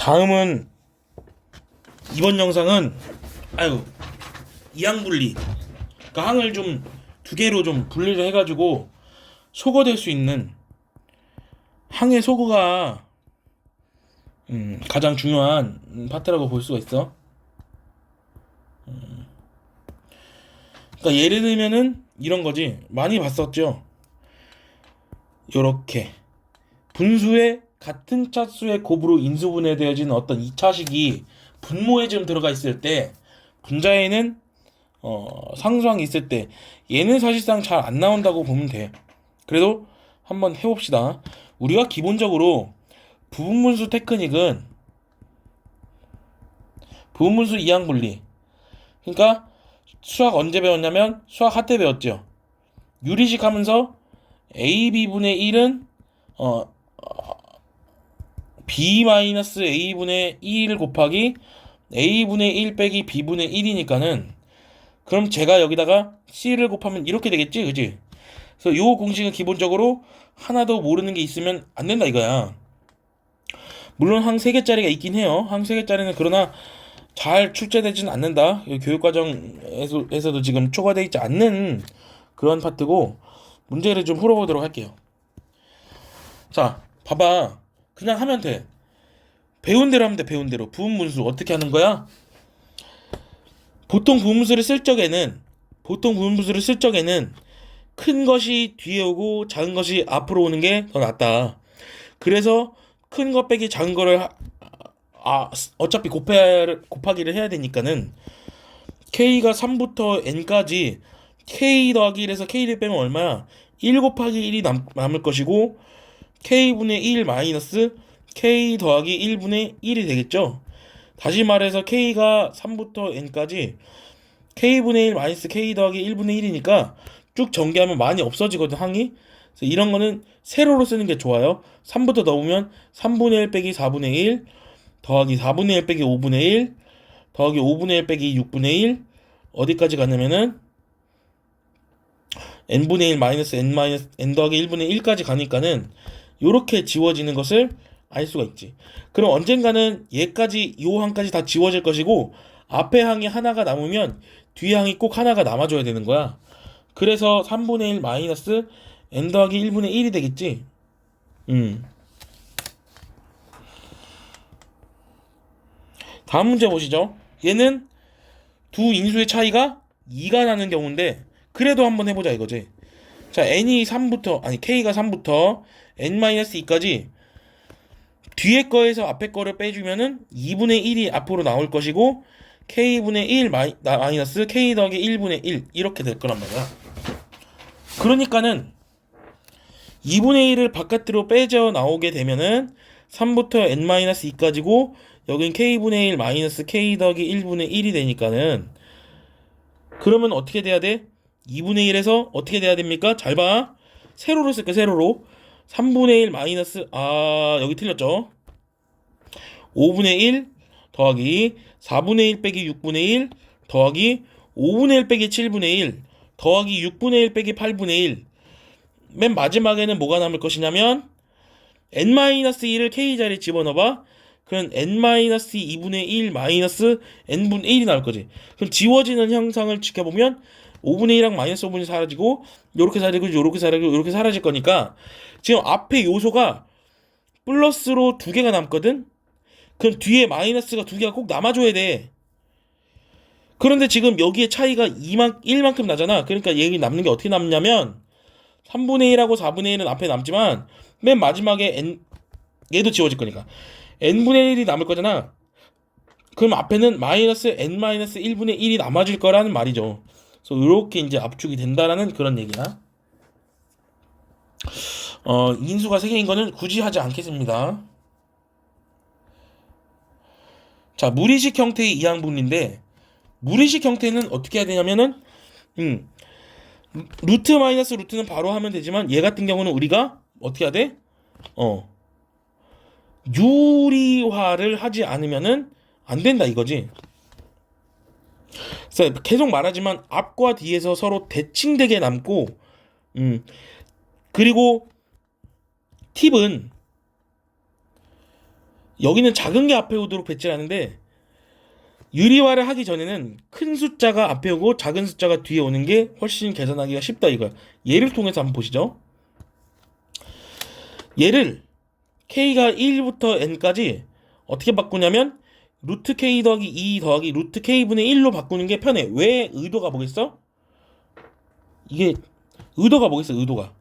다음은 이번 영상은 이항분리, 그러니까 항을 좀 두 개로 좀 분리를 해가지고 소거될 수 있는 항의 소거가 가장 중요한 파트라고 볼 수가 있어. 그러니까 예를 들면은 이런 거지. 많이 봤었죠. 요렇게 분수에 같은 차수의 곱으로 인수분해되어진 어떤 2차식이 분모에 좀 들어가 있을 때 분자에는 상수항이 있을 때 얘는 사실상 잘 안 나온다고 보면 돼. 그래도 한번 해봅시다. 우리가 기본적으로 부분분수 테크닉은 부분분수 이항분리, 그러니까 수학 언제 배웠냐면 수학 하 때 배웠죠. 유리식 하면서 AB분의 1은 B-A분의 1 곱하기 A분의 1 빼기 B분의 1이니까는 그럼 제가 여기다가 C를 곱하면 이렇게 되겠지, 그지? 그래서 요 공식은 기본적으로 하나도 모르는 게 있으면 안 된다 이거야. 물론 항 3개짜리가 있긴 해요. 항 3개짜리는 그러나 잘 출제되지는 않는다. 교육과정에서도 지금 초과되어 있지 않는 그런 파트고, 문제를 좀 풀어보도록 할게요. 자, 봐봐. 그냥 하면 돼. 배운 대로 하면 돼. 배운 대로. 부분분수 어떻게 하는 거야? 보통 부분분수를 쓸 적에는 큰 것이 뒤에 오고 작은 것이 앞으로 오는 게 더 낫다. 그래서 큰 것 빼기 작은 거를 어차피 곱하기를 해야 되니까는 K가 3부터 N까지 K 더하기 1에서 K를 빼면 얼마야? 1 곱하기 1이 남을 것이고 K분의 1 마이너스 K 더하기 1분의 1이 되겠죠? 다시 말해서 K가 3부터 N까지 K분의 1 마이너스 K 더하기 1분의 1이니까 쭉 전개하면 많이 없어지거든, 항이. 그래서 이런 거는 세로로 쓰는 게 좋아요. 3부터 넣으면 3분의 1 빼기 4분의 1 더하기 4분의 1 빼기 5분의 1 더하기 5분의 1 빼기 6분의 1 어디까지 가냐면은 n분의 1 마이너스 n 더하기 1분의 1까지 가니까는 요렇게 지워지는 것을 알 수가 있지. 그럼 언젠가는 얘까지, 요 항까지 다 지워질 것이고 앞에 항이 하나가 남으면 뒤에 항이 꼭 하나가 남아줘야 되는 거야. 그래서 3분의 1 마이너스 n 더하기 1분의 1이 되겠지. 다음 문제 보시죠. 얘는 두 인수의 차이가 2가 나는 경우인데 그래도 한번 해보자 이거지. 자, K가 3부터 n-2까지 뒤에 거에서 앞에 거를 빼주면은 2분의 1이 앞으로 나올 것이고 K분의 1 마이너스 K 더하기 1분의 1 이렇게 될 거란 말이야. 그러니까는 2분의 1을 바깥으로 빼져 나오게 되면은 3부터 n-2까지고 여긴 K분의 1 마이너스 K 더하기 1분의 1이 되니까는 그러면 어떻게 돼야 돼? 2분의 1에서 어떻게 돼야 됩니까? 잘 봐. 세로로 쓸게, 세로로. 3분의 1 마이너스, 여기 틀렸죠? 5분의 1 더하기 4분의 1 빼기 6분의 1 더하기 5분의 1 빼기 7분의 1 더하기 6분의 1 빼기 8분의 1. 맨 마지막에는 뭐가 남을 것이냐면 n-1을 K자리에 집어넣어봐. 그럼 n-2분의 1 마이너스 n분의 1이 나올 거지. 그럼 지워지는 형상을 지켜보면 5분의 1이랑 마이너스 5분이 사라지고 요렇게 사라지고 요렇게 사라지고 요렇게 사라질 거니까 지금 앞에 요소가 플러스로 2개가 남거든. 그럼 뒤에 마이너스가 2개가 꼭 남아줘야 돼. 그런데 지금 여기에 차이가 1만큼 나잖아. 그러니까 얘기 남는 게 어떻게 남냐면 3분의 1하고 4분의 1은 앞에 남지만 맨 마지막에 얘도 지워질 거니까 n분의 1이 남을 거잖아. 그럼 앞에는 마이너스 n-1분의 1이 남아질 거라는 말이죠. 그래서 이렇게 이제 압축이 된다라는 그런 얘기야. 인수가 3개인 거는 굳이 하지 않겠습니다. 자, 무리식 형태의 이항분리인데 무리식 형태는 어떻게 해야 되냐면은 루트 마이너스 루트는 바로 하면 되지만 얘 같은 경우는 우리가 어떻게 해야 돼? 유리화를 하지 않으면은 안 된다 이거지. 그래서 계속 말하지만 앞과 뒤에서 서로 대칭되게 남고 그리고 팁은 여기는 작은 게 앞에 오도록 배치하는데 유리화를 하기 전에는 큰 숫자가 앞에 오고 작은 숫자가 뒤에 오는 게 훨씬 계산하기가 쉽다 이거야. 예를 통해서 한번 보시죠. 얘를 k가 1부터 n까지 어떻게 바꾸냐면 루트 k 더하기 2 더하기 루트 k분의 1로 바꾸는 게 편해. 왜? 의도가 뭐겠어? 이게 의도가 뭐겠어? 의도가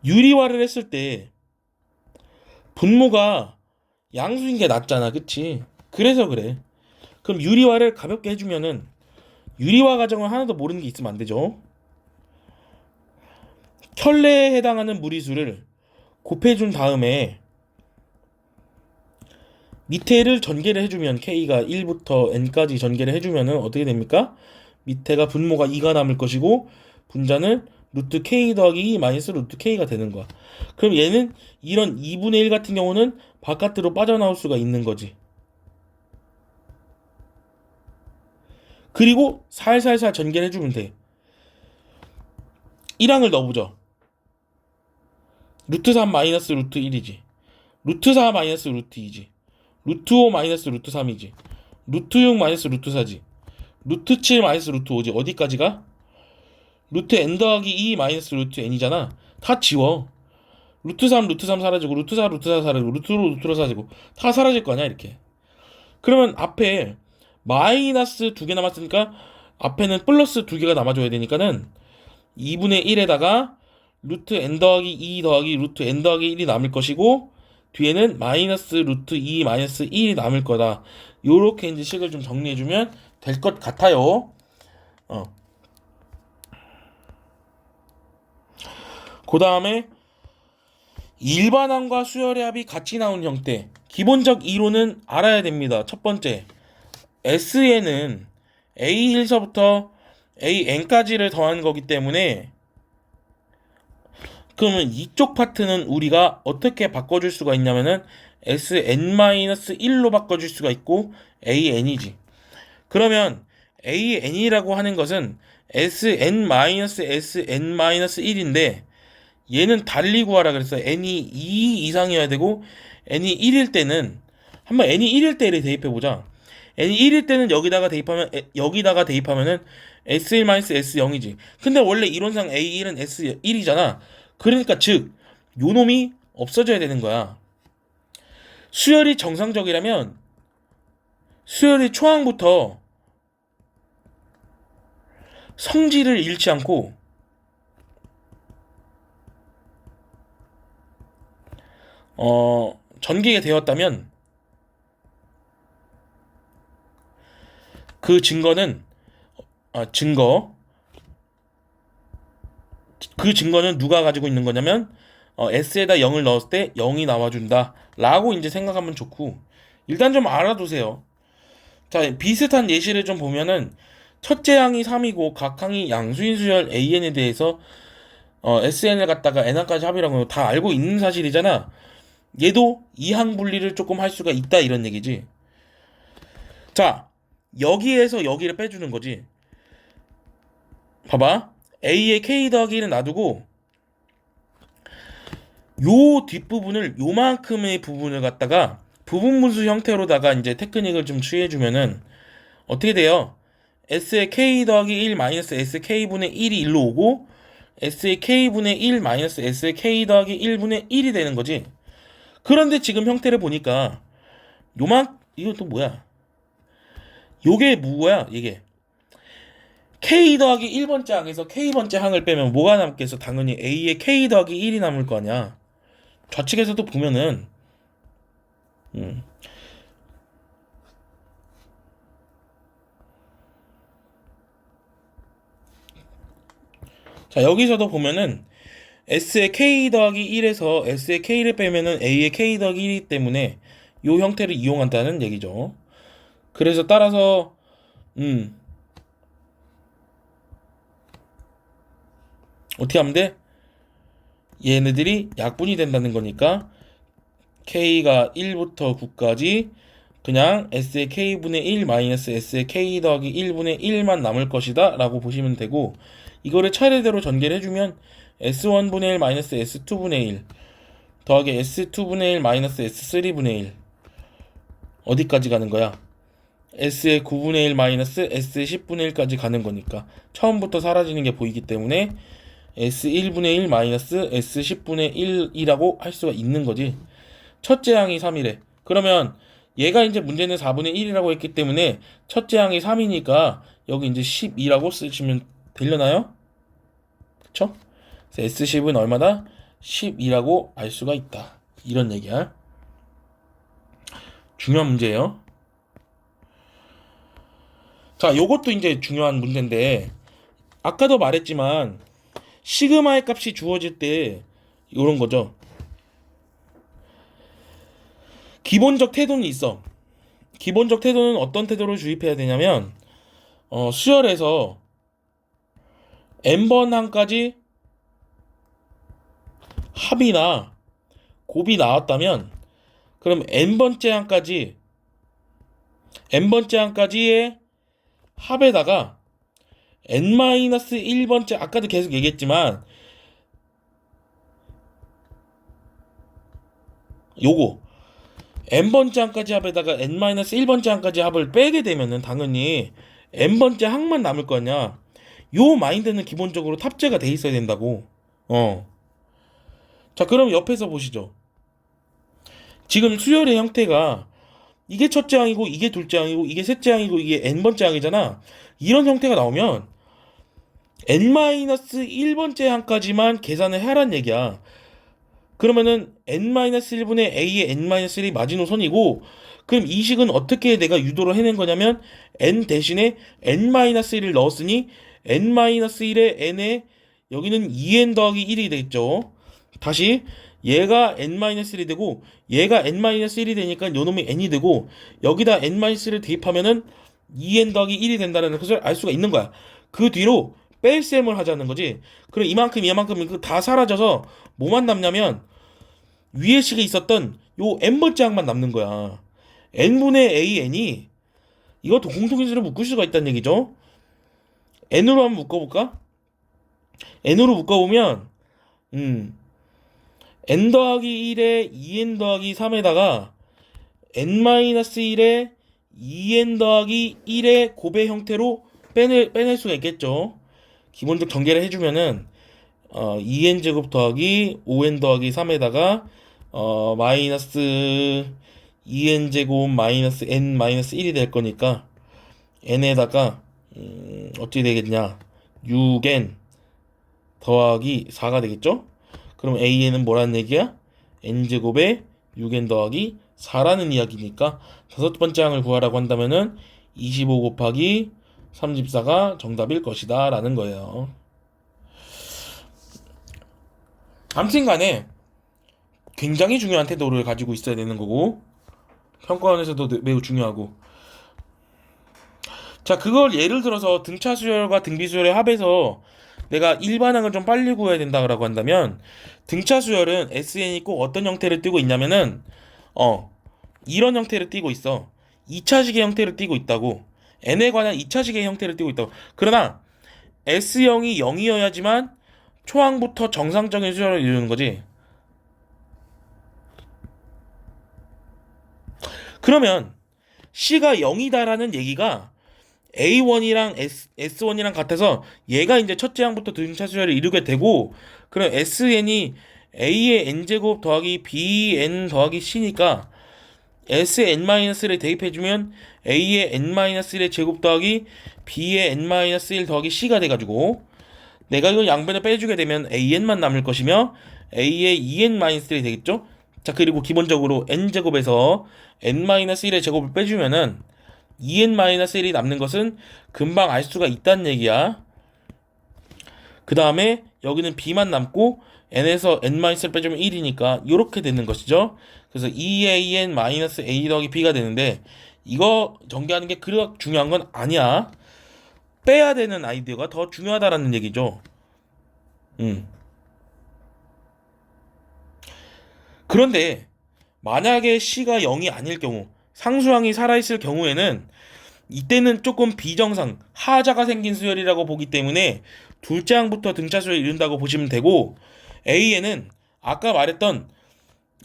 유리화를 했을 때 분모가 양수인 게 낫잖아, 그치? 그래서 그래. 그럼 유리화를 가볍게 해주면은 유리화 과정을 하나도 모르는 게 있으면 안 되죠. 켤레에 해당하는 무리수를 곱해준 다음에 밑에를 전개를 해주면 k가 1부터 n까지 전개를 해주면은 어떻게 됩니까? 밑에가 분모가 2가 남을 것이고 분자는 루트 k 더하기 2 마이너스 루트 k가 되는 거야. 그럼 얘는 이런 2분의 1 같은 경우는 바깥으로 빠져나올 수가 있는 거지. 그리고 살살살 전개를 해주면 돼. 1항을 넣어보죠. 루트 3 마이너스 루트 1이지. 루트 4 마이너스 루트 2지. 루트 5 마이너스 루트 3이지. 루트 6 마이너스 루트 4지. 루트 7 마이너스 루트 5지. 어디까지가? 루트 n 더하기 2 마이너스 루트 n이잖아. 다 지워. 루트 3 루트 3 사라지고 루트 4 루트 4 사라지고 루트로 사라지고 다 사라질 거 아니야 이렇게. 그러면 앞에 마이너스 2개 남았으니까 앞에는 플러스 2개가 남아줘야 되니까는 2분의 1에다가 루트 n 더하기 2 더하기 루트 n 더하기 1이 남을 것이고 뒤에는 마이너스 루트 2 마이너스 1이 남을 거다. 요렇게 이제 식을 좀 정리해주면 될 것 같아요. 그 다음에 일반항과 수열의 합이 같이 나온 형태. 기본적 이론은 알아야 됩니다. 첫 번째, S에는 A1서부터 AN까지를 더한 거기 때문에 그러면 이쪽 파트는 우리가 어떻게 바꿔줄 수가 있냐면은 SN-1로 바꿔줄 수가 있고 AN이지. 그러면 AN이라고 하는 것은 SN-SN-1인데 얘는 달리 구하라 그랬어. n이 2 이상이어야 되고 n이 1일 때는 한번 n이 1일 때를 대입해 보자. n이 1일 때는 여기다가 대입하면은 S1-S0이지. 근데 원래 이론상 A1은 S1이잖아. 그러니까 즉 요놈이 없어져야 되는 거야. 수열이 정상적이라면 수열이 초항부터 성질을 잃지 않고 전개가 되었다면 그 증거는 그 증거는 누가 가지고 있는 거냐면 S에다 0을 넣었을 때 0이 나와준다 라고 이제 생각하면 좋고 일단 좀 알아두세요. 자, 비슷한 예시를 좀 보면은 첫째 항이 3이고 각 항이 양수인 수열 AN에 대해서 SN을 갖다가 N항까지 합이라고 다 알고 있는 사실이잖아. 얘도 이항 분리를 조금 할 수가 있다 이런 얘기지. 자, 여기에서 여기를 빼주는 거지. 봐봐. A의 K 더하기 1은 놔두고 요 뒷부분을 요만큼의 부분을 갖다가 부분분수 형태로다가 이제 테크닉을 좀 취해주면은 어떻게 돼요? S의 K 더하기 1 마이너스 S의 K분의 1이 1로 오고 S의 K분의 1 마이너스 S의 K 더하기 1분의 1이 되는 거지. 그런데 지금 형태를 보니까 이거 또 뭐야? 요게 뭐야? 이게 K 더하기 1번째 항에서 K번째 항을 빼면 뭐가 남겠어? 당연히 A의 K 더하기 1이 남을 거 아니야. 좌측에서도 보면은 자, 여기서도 보면은 S의 K 더하기 1에서 S의 K를 빼면은 A의 K 더하기 1이기 때문에 요 형태를 이용한다는 얘기죠. 그래서 따라서 어떻게 하면 돼? 얘네들이 약분이 된다는 거니까 K가 1부터 9까지 그냥 S의 K분의 1 마이너스 S의 K 더하기 1분의 1만 남을 것이다 라고 보시면 되고 이거를 차례대로 전개를 해주면 S1분의 1 마이너스 S2분의 1 더하기 S2분의 1 마이너스 S3분의 1 어디까지 가는 거야? S의 9분의 1 마이너스 S10분의 1까지 가는 거니까 처음부터 사라지는 게 보이기 때문에 S1분의 1 마이너스 S10분의 1이라고 할 수가 있는 거지. 첫째 항이 3이래. 그러면 얘가 이제 문제는 4분의 1이라고 했기 때문에 첫째 항이 3이니까 여기 이제 12라고 쓰시면 되려나요? 그쵸? S10은 얼마다? 12라고 알 수가 있다. 이런 얘기야. 중요한 문제예요. 자, 요것도 이제 중요한 문제인데 아까도 말했지만 시그마의 값이 주어질 때 요런 거죠. 기본적 태도는 있어. 기본적 태도는 어떤 태도를 주입해야 되냐면 수열에서 n번 항까지 합이나 곱이 나왔다면 그럼 n번째 항까지의 합에다가 n-1번째 아까도 계속 얘기했지만 요거 n번째 항까지 합에다가 n-1번째 항까지 합을 빼게 되면은 당연히 n번째 항만 남을 거 아니야. 요 마인드는 기본적으로 탑재가 돼 있어야 된다고. 자, 그럼 옆에서 보시죠. 지금 수열의 형태가 이게 첫째 항이고 이게 둘째 항이고 이게 셋째 항이고 이게 n번째 항이잖아. 이런 형태가 나오면 n-1번째 항까지만 계산을 해란 얘기야. 그러면은 n-1분의 a의 n-1이 마지노선이고 그럼 이 식은 어떻게 내가 유도를 해낸 거냐면 n 대신에 n-1을 넣었으니 n-1의 n에 여기는 2n 더하기 1이 되겠죠. 다시 얘가 n-1이 되고 얘가 n-1이 되니까 요놈이 n이 되고 여기다 n-1을 대입하면은 2n 더하기 1이 된다는 것을 알 수가 있는 거야. 그 뒤로 뺄셈을 하자는 거지. 그럼 이만큼 다 사라져서 뭐만 남냐면 위에 식에 있었던 요 n번째 항만 남는 거야. n분의 a n이 이것도 공통인수로 묶을 수가 있다는 얘기죠. n으로 한번 묶어볼까? n으로 묶어보면 n 더하기 1에 2n 더하기 3에다가 n-1에 2n 더하기 1의 곱의 형태로 빼낼 수가 있겠죠. 기본적 전개를 해주면은 2n 제곱 더하기 5n 더하기 3에다가 마이너스 2n 제곱 마이너스 n 마이너스 1이 될 거니까 n에다가 어떻게 되겠냐 6n 더하기 4가 되겠죠. 그럼 an은 뭐라는 얘기야? n제곱에 6n 더하기 4라는 이야기니까 다섯 번째 항을 구하라고 한다면은 25 곱하기 34가 정답일 것이다 라는 거예요. 아무튼 간에 굉장히 중요한 태도를 가지고 있어야 되는 거고 평가원에서도 매우 중요하고. 자, 그걸 예를 들어서 등차 수열과 등비 수열의 합에서 내가 일반항을 좀 빨리 구해야 된다고 한다면 등차 수열은 SN이 꼭 어떤 형태를 띠고 있냐면은 이런 형태를 띠고 있어. 2차식의 형태를 띠고 있다고. n에 관한 2차식의 형태를 띠고 있다고. 그러나 S형이 0이어야지만 초항부터 정상적인 수열을 이루는 거지. 그러면 C가 0이다라는 얘기가 A1이랑 S1이랑 같아서 얘가 이제 첫째 항부터 등차 수열을 이루게 되고 그럼 SN이 A의 n제곱 더하기 Bn 더하기 C니까 Sn-를 대입해주면 A의 n-1의 제곱 더하기 B의 n-1 더하기 C가 돼가지고 내가 이걸 양변을 빼주게 되면 AN만 남을 것이며 A의 2n-1이 되겠죠. 자, 그리고 기본적으로 n제곱에서 n-1의 제곱을 빼주면은 2n-1이 남는 것은 금방 알 수가 있다는 얘기야. 그 다음에 여기는 b만 남고 n에서 n-를 빼주면 1이니까 이렇게 되는 것이죠. 그래서 2an-a 더하기 b가 되는데 이거 전개하는 게 그렇게 중요한 건 아니야. 빼야 되는 아이디어가 더 중요하다라는 얘기죠. 그런데 만약에 C가 0이 아닐 경우 상수항이 살아있을 경우에는 이때는 조금 비정상 하자가 생긴 수열이라고 보기 때문에 둘째 항부터 등차 수열을 이룬다고 보시면 되고 A에는 아까 말했던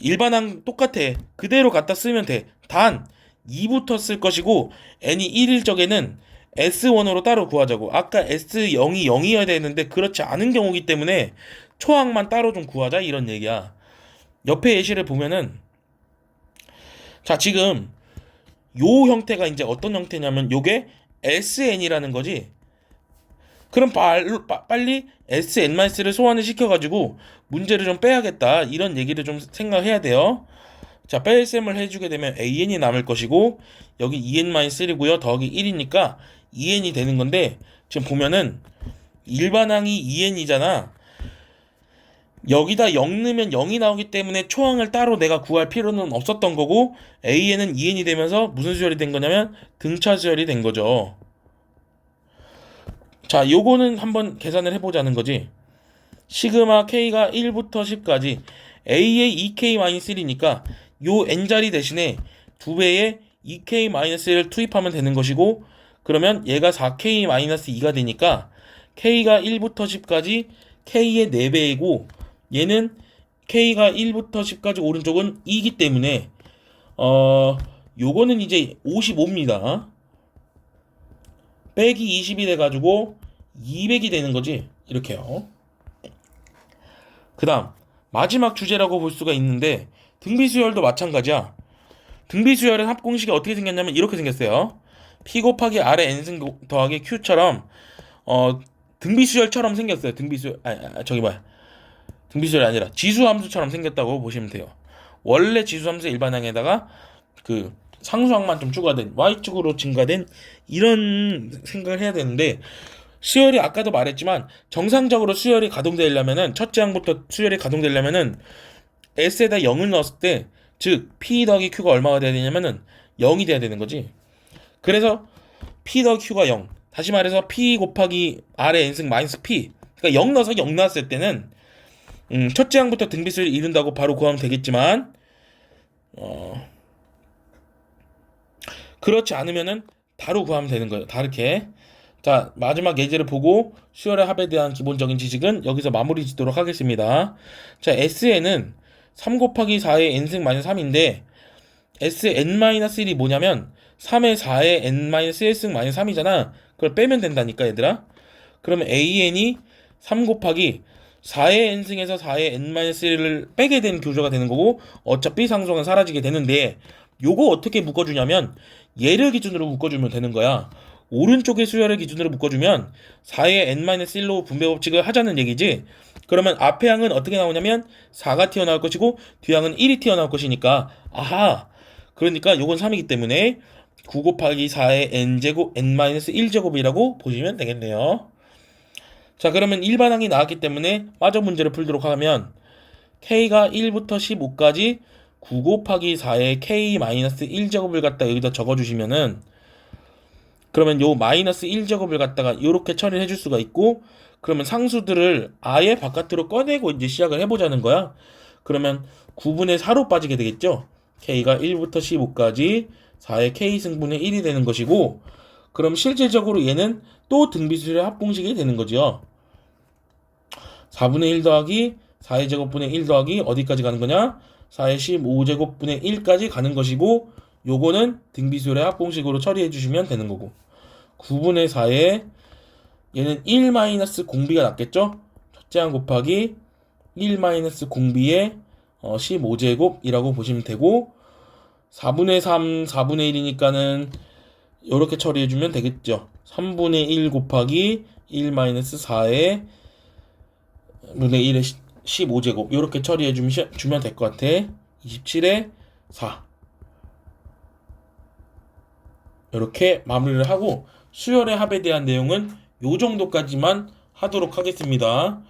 일반항 똑같아. 그대로 갖다 쓰면 돼. 단 2부터 쓸 것이고 n이 1일 적에는 S1으로 따로 구하자고. 아까 S0이 0이어야 되는데 그렇지 않은 경우기 때문에 초항만 따로 좀 구하자 이런 얘기야. 옆에 예시를 보면은 자 지금 요 형태가 이제 어떤 형태냐면 요게 SN이라는 거지. 그럼 빨리 SN-를 소환을 시켜가지고 문제를 좀 빼야겠다 이런 얘기를 좀 생각해야 돼요. 자, 뺄셈을 해주게 되면 AN이 남을 것이고 여기 EN-1이고요. 더하기 1이니까 EN이 되는 건데 지금 보면은 일반항이 EN이잖아. 여기다 0 넣으면 0이 나오기 때문에 초항을 따로 내가 구할 필요는 없었던 거고 AN은 EN이 되면서 무슨 수열이 된 거냐면 등차 수열이 된 거죠. 자, 요거는 한번 계산을 해보자는 거지. 시그마 K가 1부터 10까지 A의 2K-1이니까 요 N자리 대신에 2배의 2K-1을 투입하면 되는 것이고 그러면 얘가 4K-2가 되니까 K가 1부터 10까지 K의 4배이고 얘는 K가 1부터 10까지 오른쪽은 2이기 때문에 요거는 이제 55입니다. 빼기 20이 돼가지고 200이 되는 거지. 이렇게요. 그 다음 마지막 주제라고 볼 수가 있는데 등비수열도 마찬가지야. 등비수열은 합공식이 어떻게 생겼냐면 이렇게 생겼어요. P 곱하기 R의 N승 더하기 Q처럼 등비수열처럼 생겼어요. 등비수열이 아니라 지수함수처럼 생겼다고 보시면 돼요. 원래 지수함수 일반항에다가 그 상수항만 좀 추가된 Y축으로 증가된 이런 생각을 해야 되는데 수열이 아까도 말했지만 정상적으로 수열이 가동되려면은 첫째 항부터 수열이 가동되려면은 S에다 0을 넣었을 때 즉 P 더하기 Q가 얼마가 돼야 되냐면은 0이 돼야 되는 거지. 그래서 P 더하기 Q가 0 다시 말해서 P 곱하기 R의 N승 마이너스 P 그러니까 0 넣어서 0 나왔을 때는 첫째 항부터 등비수를 이룬다고 바로 구하면 되겠지만 그렇지 않으면은 바로 구하면 되는 거예요. 다르게. 자, 마지막 예제를 보고 수열의 합에 대한 기본적인 지식은 여기서 마무리 짓도록 하겠습니다. 자, SN은 3 곱하기 4의 n승 마이너스 3인데 SN-1이 뭐냐면 3의 4의 n-1승 마이너스 3이잖아. 그걸 빼면 된다니까 얘들아. 그러면 AN이 3 곱하기 4의 n승에서 4의 n-1을 빼게 되는 구조가 되는 거고 어차피 상수는 사라지게 되는데 요거 어떻게 묶어주냐면 얘를 기준으로 묶어주면 되는 거야. 오른쪽의 수열을 기준으로 묶어주면 4의 n-1로 분배 법칙을 하자는 얘기지. 그러면 앞에 항은 어떻게 나오냐면 4가 튀어나올 것이고 뒤항은 1이 튀어나올 것이니까 아하 그러니까 요건 3이기 때문에 9 곱하기 4의 n제곱 n-1제곱이라고 보시면 되겠네요. 자 그러면 일반항이 나왔기 때문에 마저 문제를 풀도록 하면 K가 1부터 15까지 9 곱하기 4의 K-1제곱을 갖다 여기다 적어주시면은 그러면 요 마이너스 1제곱을 갖다가 요렇게 처리를 해줄 수가 있고 그러면 상수들을 아예 바깥으로 꺼내고 이제 시작을 해보자는 거야. 그러면 9분의 4로 빠지게 되겠죠. K가 1부터 15까지 4의 K승분의 1이 되는 것이고 그럼 실질적으로 얘는 또 등비수열의 합공식이 되는 거죠. 4분의 1 더하기 4의 제곱분의 1 더하기 어디까지 가는 거냐? 4의 15제곱분의 1까지 가는 것이고 요거는 등비수열의 합공식으로 처리해 주시면 되는 거고 9분의 4에 얘는 1 마이너스 공비가 낫겠죠? 첫째 항 곱하기 1 마이너스 공비의 15제곱이라고 보시면 되고 4분의 3, 4분의 1이니까는 이렇게 처리해 주면 되겠죠. 3분의 1 곱하기 1 마이너스 4의 분의 1의 15제곱 이렇게 처리해 주면 될 것 같아. 27의 4 이렇게 마무리를 하고 수열의 합에 대한 내용은 요 정도까지만 하도록 하겠습니다.